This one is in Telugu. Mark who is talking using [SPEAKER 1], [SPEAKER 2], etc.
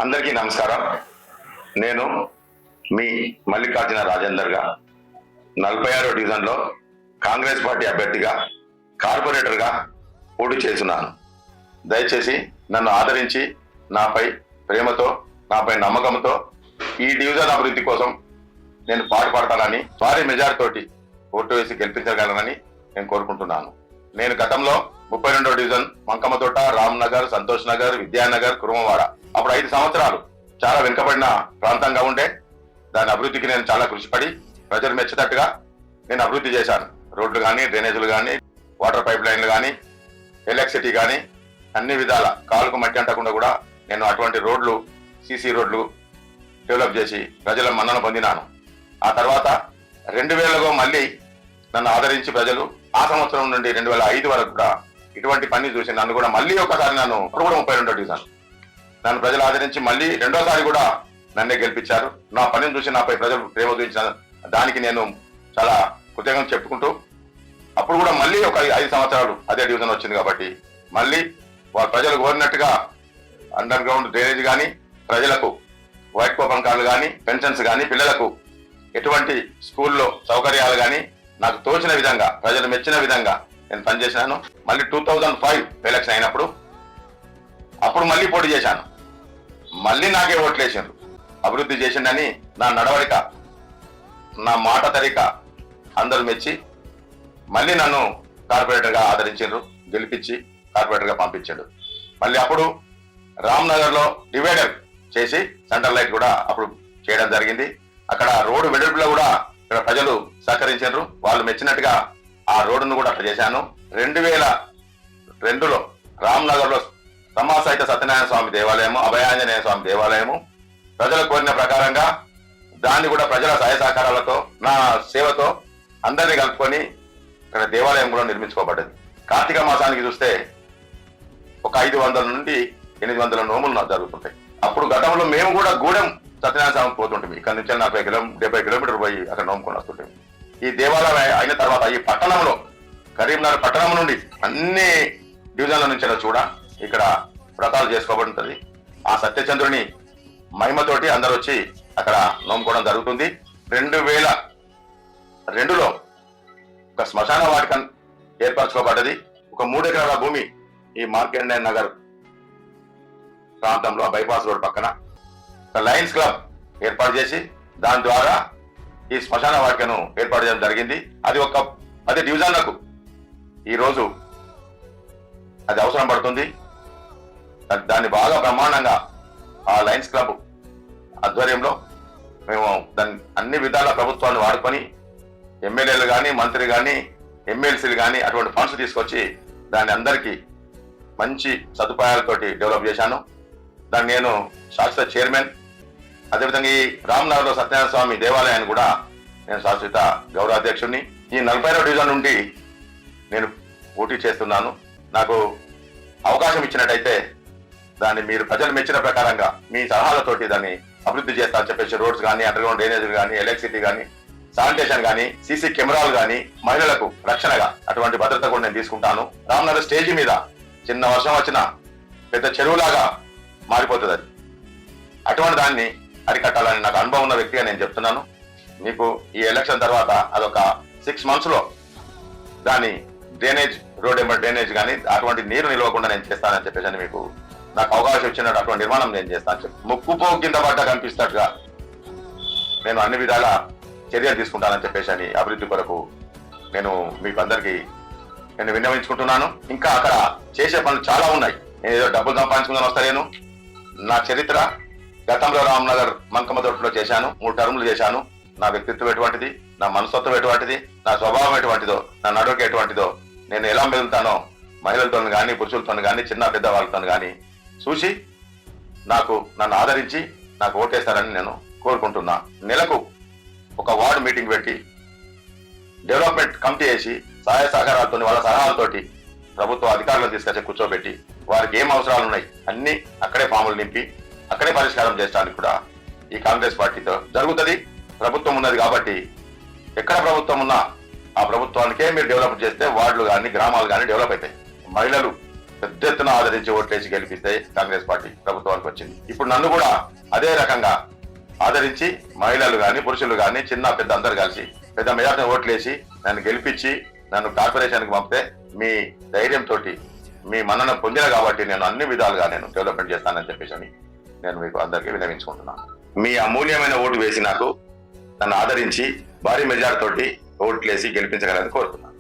[SPEAKER 1] అందరికీ నమస్కారం. నేను మీ మల్లికార్జున రాజేందర్గా 46వ డివిజన్లో కాంగ్రెస్ పార్టీ అభ్యర్థిగా కార్పొరేటర్గా పోటీ చేస్తున్నాను. దయచేసి నన్ను ఆదరించి నాపై ప్రేమతో, నాపై నమ్మకంతో ఈ డివిజన్ అభివృద్ధి కోసం నేను పాటుపడతానని, భారీ మెజారిటీతోటి ఓటు వేసి గెలిపించగలనని నేను కోరుకుంటున్నాను. నేను గతంలో 32వ డివిజన్ మంకమ్మతోట, రామ్నగర్, సంతోష్ నగర్, విద్యానగర్, కురుమవాడ అప్పుడు 5 సంవత్సరాలు చాలా వెనుకబడిన ప్రాంతంగా ఉండే దాని అభివృద్ధికి నేను చాలా కృషిపడి ప్రజలు మెచ్చేటట్టుగా నేను అభివృద్ధి చేశాను. రోడ్లు కానీ, డ్రైనేజీలు కానీ, వాటర్ పైప్ లైన్లు కానీ, ఎలక్ట్రిసిటీ కానీ అన్ని విధాల కాలుకు మట్టి అంటకుండా కూడా నేను అటువంటి రోడ్లు, సీసీ రోడ్లు డెవలప్ చేసి ప్రజల మన్నన పొందినాను. ఆ తర్వాత 2000లో మళ్ళీ నన్ను ఆదరించి ప్రజలు ఆ సంవత్సరం నుండి 2005 వరకు కూడా ఇటువంటి పని చూసి నన్ను కూడా మళ్ళీ ఒకసారి నన్ను అప్పుడు కూడా 32వ డివిజన్ నన్ను ప్రజలు ఆదరించి మళ్ళీ రెండోసారి కూడా నన్నే గెలిపించారు. నా పనిని చూసి నాపై ప్రజలు ప్రేమ చూపించిన దానికి నేను చాలా కృతజ్ఞతలు చెప్పుకుంటూ, అప్పుడు కూడా మళ్ళీ ఒక 5 సంవత్సరాలు అదే డివిజన్ వచ్చింది కాబట్టి మళ్ళీ వాళ్ళ ప్రజలు కోరినట్టుగా అండర్ గ్రౌండ్ డ్రైనేజ్ కానీ, ప్రజలకు వైట్ కూపన్ కార్డులు కానీ, పెన్షన్స్ కానీ, పిల్లలకు ఎటువంటి స్కూల్లో సౌకర్యాలు కానీ నాకు తోచిన విధంగా, ప్రజలు మెచ్చిన విధంగా నేను పనిచేశాను. మళ్ళీ 2005 ఎలక్షన్ అయినప్పుడు అప్పుడు మళ్ళీ పోటీ చేశాను. మళ్ళీ నాకే ఓట్లు వేసారు. అభివృద్ధి చేసిండని నా నడవడిక, నా మాట తరిక అందరూ మెచ్చి మళ్ళీ నన్ను కార్పొరేటర్గా ఆదరించారు, గెలిపించి కార్పొరేటర్గా పంపించాడు. మళ్ళీ అప్పుడు రామ్నగర్లో డివైడర్ చేసి సెంట్రల్ లైట్ కూడా అప్పుడు చేయడం జరిగింది. అక్కడ రోడ్డు వెడల్పులో కూడా ఇక్కడ ప్రజలు సహకరించారు. వాళ్ళు మెచ్చినట్టుగా ఆ రోడ్డును కూడా చేశాను. 2002లో రామ్నగర్లో సమాసహిత సత్యనారాయణ స్వామి దేవాలయము, అభయాంజనేయ స్వామి దేవాలయము ప్రజలు కోరిన ప్రకారంగా దాన్ని కూడా ప్రజల సహాయ సహకారాలతో, నా సేవతో అందరినీ కలుపుకొని ఇక్కడ దేవాలయం కూడా నిర్మించుకోబడ్డది. కార్తీక మాసానికి చూస్తే ఒక 500 నుండి 800 నోములు జరుగుతుంటాయి. అప్పుడు గతంలో మేము కూడా గూడెం సత్యనారాయణ స్వామికి పోతుంటాం. ఇక్కడ నుంచి 70 కిలోమీటర్లు పోయి అక్కడ నోముకొని వస్తుంటాం. ఈ దేవాలయం అయిన తర్వాత ఈ పట్టణంలో, కరీంనగర్ పట్టణం నుండి అన్ని డివిజన్ల నుంచి చూడ ఇక్కడ వ్రతాలు చేసుకోబడుతుంది. ఆ సత్యచంద్రుని మహిమతోటి అందరూ వచ్చి అక్కడ నోముకోవడం జరుగుతుంది. 2002లో ఒక శ్మశాన వాటిక ఏర్పరచుకోబడ్డది. ఒక 3 ఎకరాల భూమి ఈ మార్కండేయ నగర్ ప్రాంతంలో బైపాస్ రోడ్ పక్కన ఒక లయన్స్ క్లబ్ ఏర్పాటు చేసి దాని ద్వారా ఈ శ్మశాన వాటికను ఏర్పాటు చేయడం జరిగింది. అది ఒక 10 డివిజన్లకు ఈరోజు అది అవసరం పడుతుంది. దాన్ని బాగా బ్రహ్మాండంగా ఆ లయన్స్ క్లబ్ ఆధ్వర్యంలో మేము దాన్ని అన్ని విధాల ప్రభుత్వాన్ని వాడుకొని ఎమ్మెల్యేలు కానీ, మంత్రి కానీ, ఎమ్మెల్సీలు కానీ అటువంటి ఫండ్స్ తీసుకొచ్చి దాన్ని అందరికీ మంచి సదుపాయాలతోటి డెవలప్ చేశాను. దాన్ని నేను శాశ్వత చైర్మన్. అదేవిధంగా ఈ రామ్నగర్లో సత్యనారాయణ స్వామి దేవాలయాన్ని కూడా నేను శాశ్వత గౌరవాధ్యక్షుడిని. ఈ 40వ డివిజన్ నుండి నేను పోటీ చేస్తున్నాను. నాకు అవకాశం ఇచ్చినట్టయితే దాన్ని మీరు ప్రజలు మెచ్చిన ప్రకారంగా మీ సలహాలతోటి దాన్ని అభివృద్ధి చేస్తా అని చెప్పేసి రోడ్స్ కానీ, అండర్ గ్రౌండ్ డ్రైనేజీలు కానీ, ఎలక్ట్రిసిటీ కానీ, శానిటేషన్ కానీ, సీసీ కెమెరాలు కానీ, మహిళలకు రక్షణగా అటువంటి భద్రత కూడా నేను తీసుకుంటాను. రామ్నగర్ స్టేజీ మీద చిన్న వర్షం వచ్చినా పెద్ద చెరువులాగా మారిపోతుంది. అది అటువంటి దాన్ని అరికట్టాలని నాకు అనుభవం ఉన్న వ్యక్తిగా నేను చెప్తున్నాను. మీకు ఈ ఎలక్షన్ తర్వాత అదొక 6 months లో దాని డ్రైనేజ్, రోడ్ ఎంబర్ డ్రైనేజ్ కానీ అటువంటి నీరు నిలవకుండా నేను చేస్తానని చెప్పేసి మీకు నాకు అవకాశం ఇచ్చినట్టు అటువంటి నిర్మాణం నేను చేస్తాను చెప్పి ముక్కుపో కింద పడ్డ కనిపిస్తట్టుగా నేను అన్ని విధాల చర్యలు తీసుకుంటానని చెప్పేసి అని అభివృద్ధి కొరకు నేను మీకు అందరికీ నేను విన్నవించుకుంటున్నాను. ఇంకా అక్కడ చేసే పనులు చాలా ఉన్నాయి. నేను ఏదో డబ్బులు సంపాదించుకుందని వస్తాను. నా చరిత్ర గతంలో రామ్నగర్ మంకమ్మతోటలో చేశాను. 3 టర్ములు చేశాను. నా వ్యక్తిత్వం ఎటువంటిది, నా మనస్తత్వం ఎటువంటిది, నా స్వభావం ఎటువంటిదో, నా నడవక ఎటువంటిదో, నేను ఎలా మెదులుతానో మహిళలతో కానీ, పురుషులతో కానీ, చిన్న పెద్ద వాళ్ళతో కానీ చూసి నన్ను ఆదరించి నాకు ఓటేస్తారని నేను కోరుకుంటున్నా. నెలకు ఒక వార్డు మీటింగ్ పెట్టి డెవలప్మెంట్ కమిటీ వేసి సహాయ సహకారాలతో, వాళ్ళ సలహాలతోటి ప్రభుత్వ అధికారులను తీసుకొచ్చి కూర్చోబెట్టి వారికి ఏం అవసరాలు ఉన్నాయి అన్ని అక్కడే ఫాములు నింపి అక్కడే పరిష్కారం చేయడానికి కూడా ఈ కాంగ్రెస్ పార్టీతో జరుగుతుంది. ప్రభుత్వం ఉన్నది కాబట్టి ఎక్కడ ప్రభుత్వం ఉన్నా ఆ ప్రభుత్వానికే మీరు డెవలప్ చేస్తే వార్డులు కానీ, గ్రామాలు కానీ డెవలప్ అవుతాయి. మహిళలు పెద్ద ఎత్తున ఆదరించి ఓట్లేసి గెలిపిస్తే కాంగ్రెస్ పార్టీ ప్రభుత్వానికి వచ్చింది. ఇప్పుడు నన్ను కూడా అదే రకంగా ఆదరించి మహిళలు కానీ పురుషులు కానీ చిన్న పెద్ద అందరు కలిసి పెద్ద మెజార్టీ ఓట్లేసి నన్ను గెలిపించి నన్ను కార్పొరేషన్కి పంపితే మీ ధైర్యంతో మీ మన్నన పొందిన కాబట్టి నేను అన్ని విధాలుగా నేను డెవలప్మెంట్ చేస్తానని చెప్పేసి నేను మీకు అందరికీ విన్నవించుకుంటున్నాను. మీ అమూల్యమైన ఓటు వేసి నాకు నన్ను ఆదరించి భారీ మెజార్టీ తోటి ఓట్లేసి గెలిపించగలని కోరుతున్నాను.